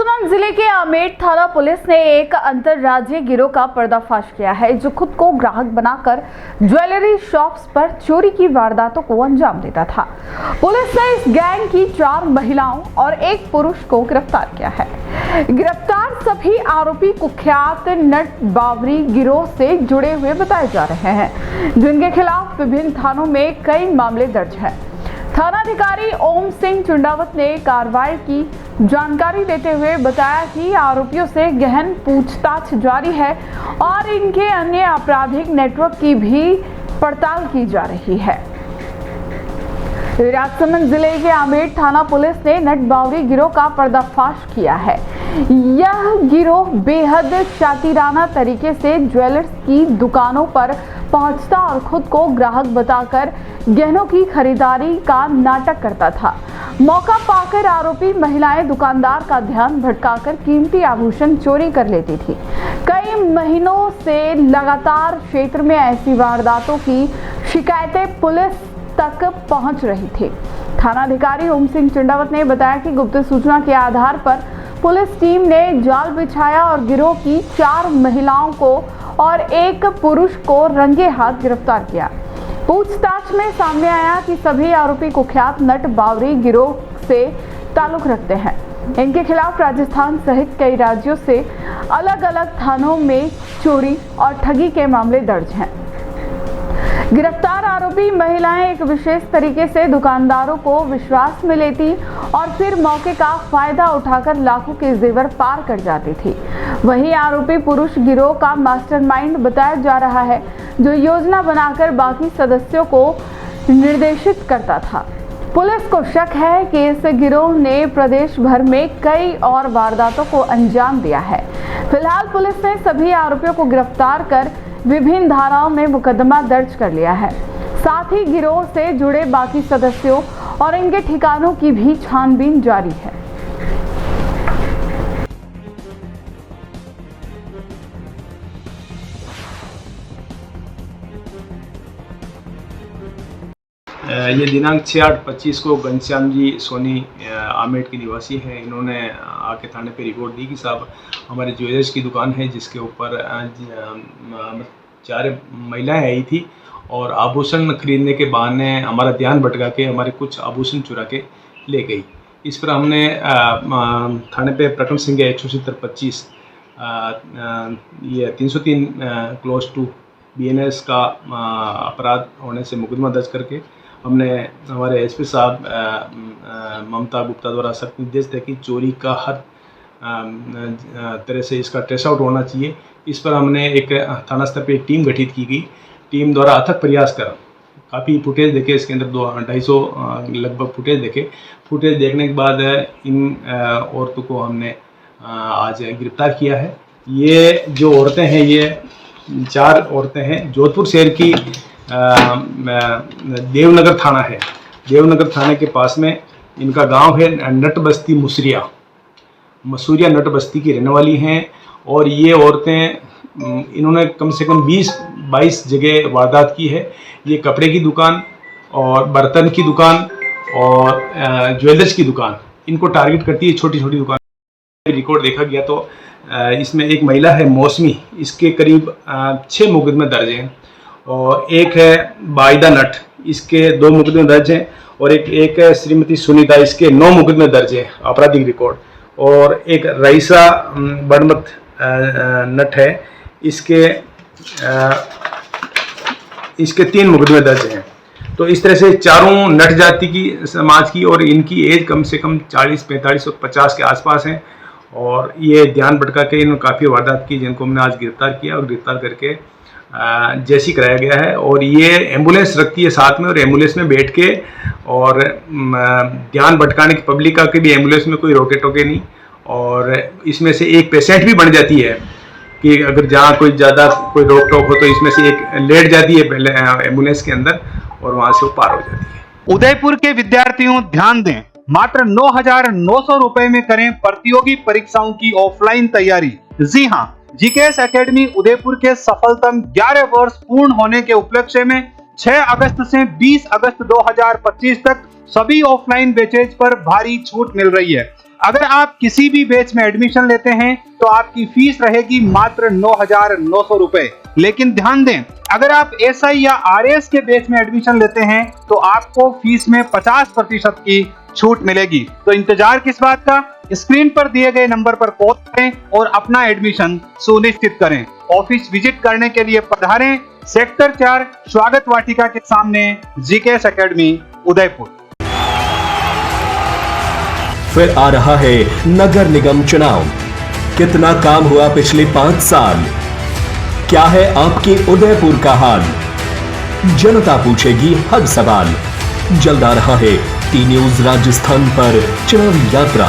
राजसमंद जिले के आमेर थाना पुलिस ने एक अंतरराज्यीय गिरोह का पर्दाफाश किया है, जो खुद को ग्राहक बनाकर ज्वेलरी शॉप्स पर चोरी की वारदातों को अंजाम देता था। पुलिस ने इस गैंग की 4 महिलाओं और 1 पुरुष को गिरफ्तार किया है। गिरफ्तार सभी आरोपी कुख्यात नट बावरी गिरोह से जुड़े हुए बताए जा रहे हैं, जिनके खिलाफ विभिन्न थानों में कई मामले दर्ज हैं। थानाधिकारी ओम सिंह चुंडावत ने कार्रवाई की जानकारी देते हुए बताया कि आरोपियों से गहन पूछताछ जारी है और इनके अन्य आपराधिक नेटवर्क की भी पड़ताल की जा रही है। राजसमंद जिले के आमेर थाना पुलिस ने नट बावरी गिरोह का पर्दाफाश किया है। यह गिरोह बेहद शातिराना तरीके से ज्वेलर्स की दुकानों पर पहुंचता और खुद को ग्राहक बताकर गहनों की खरीदारी का नाटक करता था। मौका पाकर आरोपी महिलाएं दुकानदार का ध्यान भटकाकर कीमती आभूषण चोरी कर लेती थी। कई महीनों से लगातार क्षेत्र में ऐसी वारदातों की शिकायतें पुलिस तक पहुंच रही थी। थानाधिकारी ओम सिंह चुंडावत ने बताया कि गुप्त सूचना के आधार पर पुलिस टीम ने जाल बिछाया और गिरोह की 4 महिलाओं को और 1 पुरुष को रंगे हाथ गिरफ्तार किया। पूछताछ में सामने आया कि सभी आरोपी कुख्यात नट बावरी गिरोह से ताल्लुक रखते हैं। इनके खिलाफ राजस्थान सहित कई राज्यों से अलग अलग थानों में चोरी और ठगी के मामले दर्ज हैं। गिरफ्तार आरोपी महिलाएं एक विशेष तरीके से दुकानदारों को विश्वास में लेती और फिर मौके का फायदा उठाकर लाखों के जेवर पार कर जाती थी। वहीं आरोपी पुरुष गिरोह का मास्टरमाइंड बताया जा रहा है, जो योजना बनाकर बाकी सदस्यों को निर्देशित करता था। पुलिस को शक है कि इस गिरोह ने प्रदेश भर में कई और वारदातों को अंजाम दिया है। फिलहाल पुलिस ने सभी आरोपियों को गिरफ्तार कर विभिन्न धाराओं में मुकदमा दर्ज कर लिया है। साथ ही गिरोह से जुड़े बाकी सदस्यों और इनके ठिकानों की भी छानबीन जारी है। ये दिनांक 6/8/25 को घनश्याम जी सोनी आमेर के निवासी हैं। इन्होंने आके थाने पे रिपोर्ट दी कि साहब हमारे ज्वेलर्स की दुकान है, जिसके ऊपर 4 महिलाएं आई थी और आभूषण खरीदने के बहाने हमारा ध्यान भटका के हमारे कुछ आभूषण चुरा के ले गई। इस पर हमने थाने पे प्रकरण संख्या 170/25 ये 303 क्लोज टू BNS का अपराध होने से मुकदमा दर्ज करके हमने हमारे SP साहब ममता गुप्ता द्वारा सख्त निर्देश दिए कि चोरी का हर तरह से इसका ट्रेस आउट होना चाहिए। इस पर हमने एक थाना स्तर पर एक टीम गठित की गई। टीम द्वारा अथक प्रयास कर काफ़ी फुटेज देखे, इसके अंदर 250 लगभग फुटेज देखे। फुटेज देखने के बाद इन औरतों को हमने आज गिरफ्तार किया है। ये जो औरतें हैं, ये 4 औरतें हैं। जोधपुर शहर की देवनगर थाना है। देवनगर थाने के पास में इनका गांव है नट बस्ती मसूरिया नट बस्ती की रहने वाली हैं। और ये औरतें इन्होंने कम से कम 20-22 जगह वारदात की है। ये कपड़े की दुकान और बर्तन की दुकान और ज्वेलर्स की दुकान इनको टारगेट करती है, छोटी छोटी दुकान। रिकॉर्ड देखा गया तो इसमें एक महिला है मौसमी, इसके करीब 6 मुकदमे दर्ज हैं और एक है बाइदा नट, इसके 2 मुकदमे दर्ज हैं और एक है श्रीमती सुनीता, इसके 9 मुकदमे दर्ज हैं आपराधिक रिकॉर्ड। और एक रईसा बड़मत नट है, इसके 3 मुकदमे दर्ज हैं। तो इस तरह से चारों नट जाति की समाज की और इनकी एज कम से कम 40, 45 और 50 के आसपास हैं। और ये ध्यान भटका के इन्होंने काफ़ी वारदात की, जिनको हमने आज गिरफ्तार किया और गिरफ्तार करके जैसी कराया गया है। और ये एम्बुलेंस रखती है साथ में और एम्बुलेंस में बैठ के और ध्यान भटकाने की पब्लिक का भी एम्बुलेंस में कोई रोके टोके नहीं। और इसमें से एक पेशेंट भी बन जाती है कि अगर जहाँ कोई ज़्यादा कोई रोक टोक हो तो इसमें से एक लेट जाती है पहले एम्बुलेंस के अंदर और वहाँ से वो पार हो जाती है। उदयपुर के विद्यार्थियों ध्यान दें, मात्र 9,900 रुपए में करें प्रतियोगी परीक्षाओं की ऑफलाइन तैयारी। जी हाँ, GKS एकेडमी उदयपुर के सफलतम 11 वर्ष पूर्ण होने के उपलक्ष्य में 6 अगस्त से 20 अगस्त 2025 तक सभी ऑफलाइन बैचेज पर भारी छूट मिल रही है। अगर आप किसी भी बैच में एडमिशन लेते हैं तो आपकी फीस रहेगी मात्र 9,900 रुपए। लेकिन ध्यान दें, अगर आप SI या RS के बैच में एडमिशन लेते हैं तो आपको फीस में 50% की छूट मिलेगी। तो इंतजार किस बात का, स्क्रीन पर दिए गए नंबर पर कॉल करें और अपना एडमिशन सुनिश्चित करें। ऑफिस विजिट करने के लिए पधारें सेक्टर 4 स्वागत वाटिका के सामने, GKS एकेडमी उदयपुर। फिर आ रहा है नगर निगम चुनाव। कितना काम हुआ पिछले 5 साल? क्या है आपके उदयपुर का हाल? जनता पूछेगी हर सवाल। जल्द आ रहा है T न्यूज़ राजस्थान पर चुनावी यात्रा।